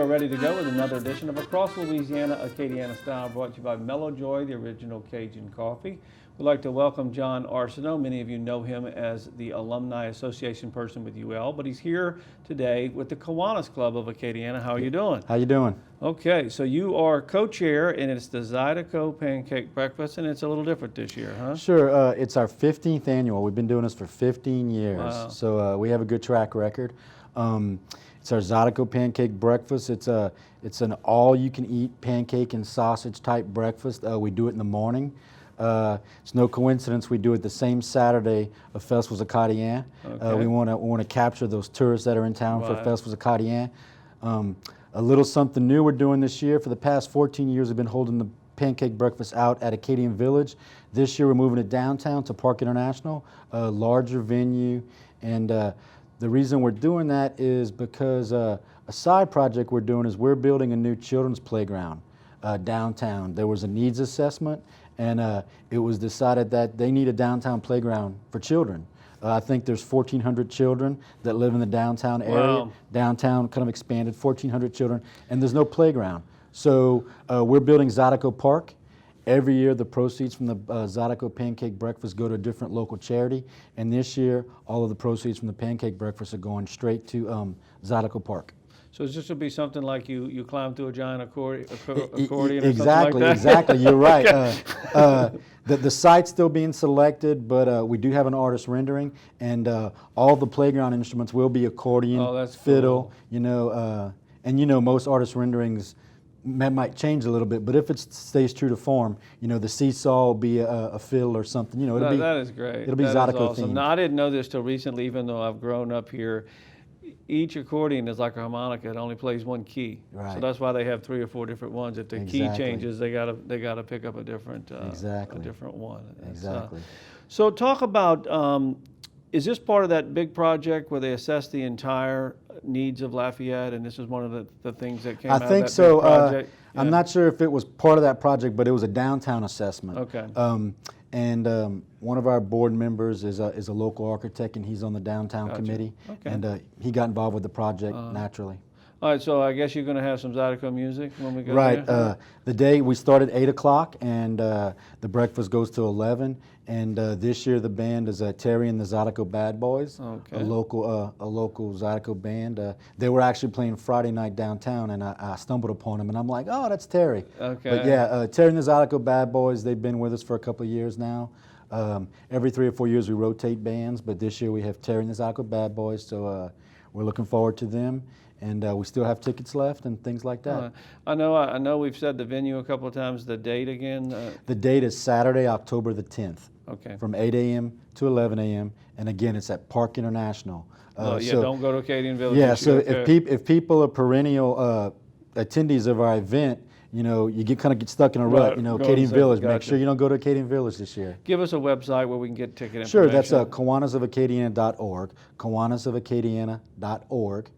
are ready to go with another edition of Across Louisiana, Acadiana Style, brought to you by Mellow Joy, the original Cajun coffee. We'd like to welcome John Arceneaux. Many of you know him as the Alumni Association person with UL, but he's here today with the Kwanis Club of Acadiana. How are you doing? How you doing? Okay, so you are co-chair, and it's the Zydeco Pancake Breakfast, and it's a little different this year, huh? Sure. It's our 15th annual. We've been doing this for 15 years, Wow. so we have a good track record. It's our Zydeco Pancake Breakfast. It's an all-you-can-eat pancake and sausage type breakfast. We do it in the morning. It's no coincidence we do it the same Saturday of Festivals Acadiana. Okay. We want to capture those tourists that are in town for Right. Festivals Acadiana. A little something new we're doing this year. For the past 14 years, we've been holding the pancake breakfast out at Acadian Village. This year, we're moving it downtown to Park International, a larger venue, and the reason we're doing that is because a side project we're doing is we're building a new children's playground downtown. There was a needs assessment, and it was decided that they need a downtown playground for children. I think there's 1,400 children that live in the downtown area. Wow. Downtown kind of expanded, 1,400 children, and there's no playground. So we're building Zydeco Park. Every year, the proceeds from the Zydeco Pancake Breakfast go to a different local charity, and this year, all of the proceeds from the Pancake Breakfast are going straight to Zydeco Park. So this will be something like you climb through a giant accordion or Exactly, something like that? exactly. You're right. The site's still being selected, but we do have an artist rendering, and all the playground instruments will be accordion, that's fiddle. cool. And most artist renderings might change a little bit, but if it stays true to form, the seesaw will be a fiddle or something. That is great. It'll be That is Zydeco awesome. themed. Now, I didn't know this till recently, even though I've grown up here. Each accordion is like a harmonica; it only plays one key. Right. So that's why they have 3 or 4 different ones. If the key Exactly. changes, they gotta pick up a different Exactly. a different one. Exactly. So talk about. Is this part of that big project where they assess the entire needs of Lafayette, and this is one of the things that came out of that I think big so. project? I'm not sure if it was part of that project, but it was a downtown assessment. Okay. And one of our board members is a local architect, and he's on the downtown Gotcha. committee. Okay. And he got involved with the project naturally. All right, so I guess you're going to have some Zydeco music when we go Right. there? The day we start at 8 o'clock, and the breakfast goes to 11. And this year the band is Terry and the Zydeco Bad Boys, Okay. a local Zydeco band. They were actually playing Friday night downtown, and I stumbled upon them, and I'm like, oh, that's Terry. Okay. But yeah, Terry and the Zydeco Bad Boys, they've been with us for a couple of years now. Every 3 or 4 years we rotate bands, but this year we have Terry and the Zydeco Bad Boys, so we're looking forward to them. And we still have tickets left and things like that. I know we've said the venue a couple of times. The date again? The date is Saturday, October the 10th. Okay. From 8 a.m. to 11 a.m. And again, it's at Park International. Don't go to Acadian Village. Yeah, this so year. Okay. if people are perennial attendees of our event, you get stuck in a rut. Right, go Acadian and Village. gotcha. Make sure you don't go to Acadian Village this year. Give us a website where we can get ticket Sure, information. that's kwanisofacadiana.org. kwanisofacadiana.org.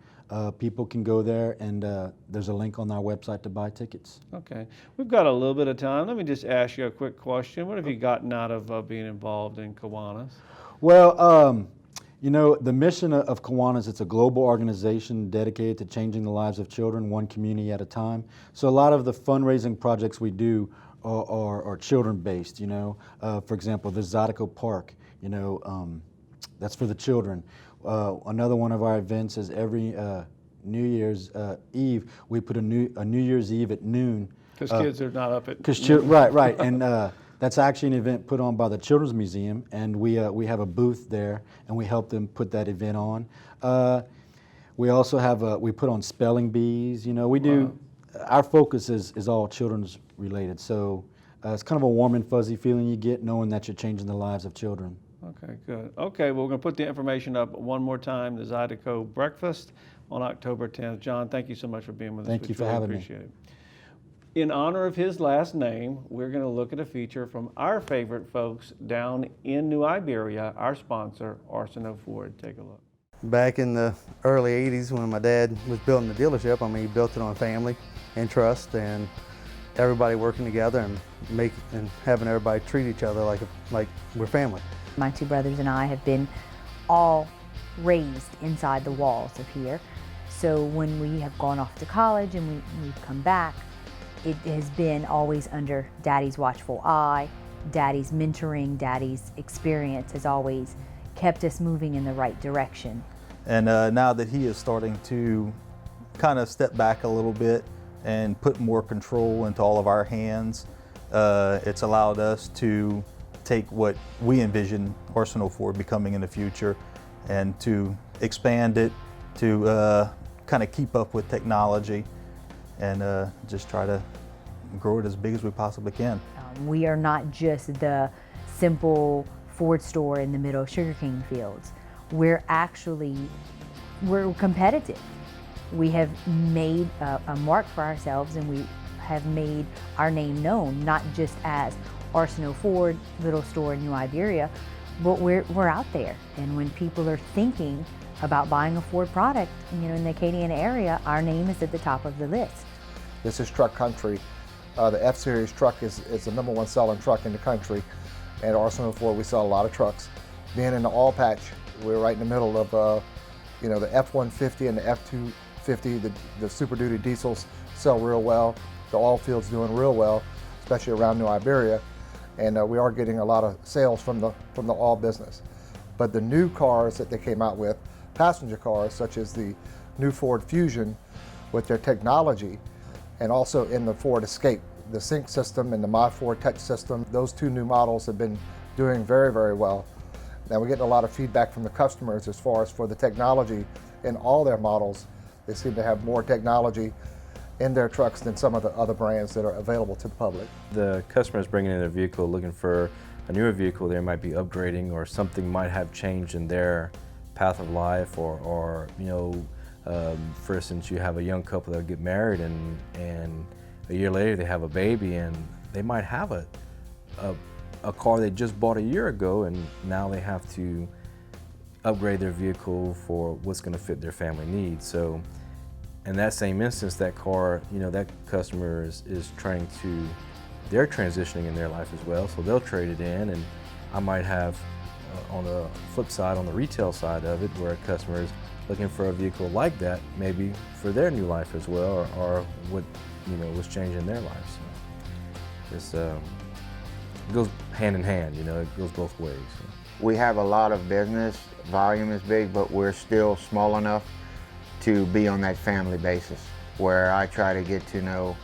People can go there, and there's a link on our website to buy tickets. Okay. We've got a little bit of time. Let me just ask you a quick question. What have you gotten out of being involved in Kwanis? Well, the mission of Kwanis, it's a global organization dedicated to changing the lives of children, one community at a time. So a lot of the fundraising projects we do are children-based, For example, the Zydeco Park, that's for the children. Another one of our events is every New Year's Eve, we put a New Year's Eve at noon. Because kids are not up at... Right. And that's actually an event put on by the Children's Museum, and we have a booth there, and we help them put that event on. We also have we put on spelling bees. We do. Our focus is all children's related, so it's kind of a warm and fuzzy feeling you get knowing that you're changing the lives of children. Okay, good. Okay, well, we're going to put the information up one more time, the Zydeco Breakfast on October 10th. John, thank you so much for being with us. Thank you for having me. Appreciate it. In honor of his last name, we're going to look at a feature from our favorite folks down in New Iberia, our sponsor, Arceneaux Ford. Take a look. Back in the early 80s when my dad was building the dealership, he built it on family and trust and everybody working together and having everybody treat each other like we're family. My 2 brothers and I have been all raised inside the walls of here. So when we have gone off to college and we've come back, it has been always under Daddy's watchful eye. Daddy's mentoring, Daddy's experience has always kept us moving in the right direction. And now that he is starting to kind of step back a little bit and put more control into all of our hands, it's allowed us to take what we envision Arceneaux Ford becoming in the future and to expand it, to kind of keep up with technology and just try to grow it as big as we possibly can. We are not just the simple Ford store in the middle of sugarcane fields. We're competitive. We have made a mark for ourselves, and we have made our name known, not just as Arceneaux Ford, little store in New Iberia, but we're out there. And when people are thinking about buying a Ford product, in the Acadiana area, our name is at the top of the list. This is truck country. The F-Series truck is the #1 selling truck in the country. And at Arceneaux Ford, we sell a lot of trucks. Being in the oil patch, we're right in the middle of the F-150 and the F-250. The Super Duty diesels sell real well. The oil field's doing real well, especially around New Iberia. And we are getting a lot of sales from the oil business. But the new cars that they came out with, passenger cars, such as the new Ford Fusion with their technology, and also in the Ford Escape, the Sync system and the My Ford Touch system, those two new models have been doing very, very well. Now we're getting a lot of feedback from the customers as far as for the technology in all their models. They seem to have more technology in their trucks than some of the other brands that are available to the public. The customers bringing in their vehicle looking for a newer vehicle, they might be upgrading, or something might have changed in their path of life, or for instance, you have a young couple that get married and a year later they have a baby, and they might have a car they just bought a year ago, and now they have to upgrade their vehicle for what's going to fit their family needs. So in that same instance, that car, that customer is trying to, they're transitioning in their life as well, so they'll trade it in. And I might have, on the flip side, on the retail side of it, where a customer is looking for a vehicle like that, maybe for their new life as well, or what was changing in their lives. So it goes hand in hand, it goes both ways. We have a lot of business, volume is big, but we're still small enough to be on that family basis, where I try to get to know,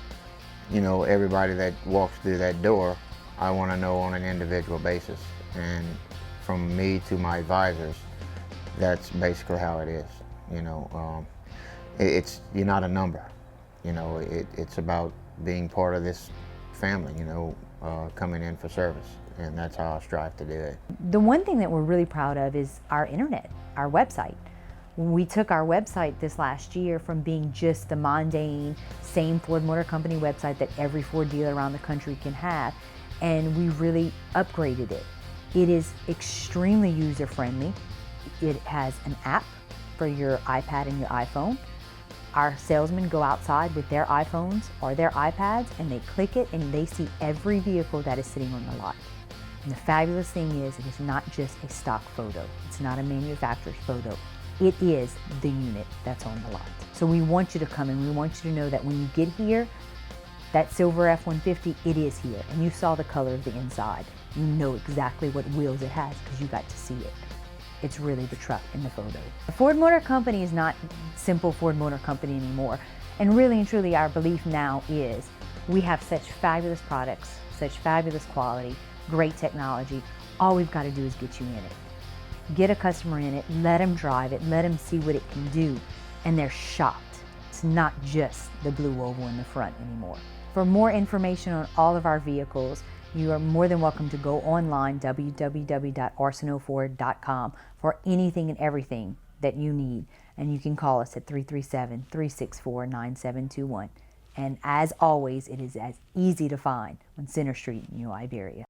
everybody that walks through that door. I want to know on an individual basis, and from me to my advisors, that's basically how it is. You're not a number. It's about being part of this family. Coming in for service, and that's how I strive to do it. The one thing that we're really proud of is our internet, our website. We took our website this last year from being just the mundane, same Ford Motor Company website that every Ford dealer around the country can have, and we really upgraded it. It is extremely user-friendly. It has an app for your iPad and your iPhone. Our salesmen go outside with their iPhones or their iPads, and they click it and they see every vehicle that is sitting on the lot. And the fabulous thing is, it is not just a stock photo. It's not a manufacturer's photo. It is the unit that's on the lot. So we want you to come, and we want you to know that when you get here, that silver F-150, it is here. And you saw the color of the inside. You know exactly what wheels it has because you got to see it. It's really the truck in the photo. The Ford Motor Company is not simple Ford Motor Company anymore. And really and truly, our belief now is we have such fabulous products, such fabulous quality, great technology. All we've got to do is get you in it. Get a customer in it, let them drive it, let them see what it can do, and they're shocked. It's not just the blue oval in the front anymore. For more information on all of our vehicles, you are more than welcome to go online, www.arceneauxford.com, for anything and everything that you need. And you can call us at 337-364-9721. And as always, it is as easy to find on Center Street in New Iberia.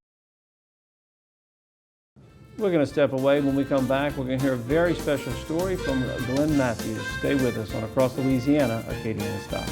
We're going to step away. When we come back, we're going to hear a very special story from Glenn Matthews. Stay with us on Across Louisiana, Acadiana Style.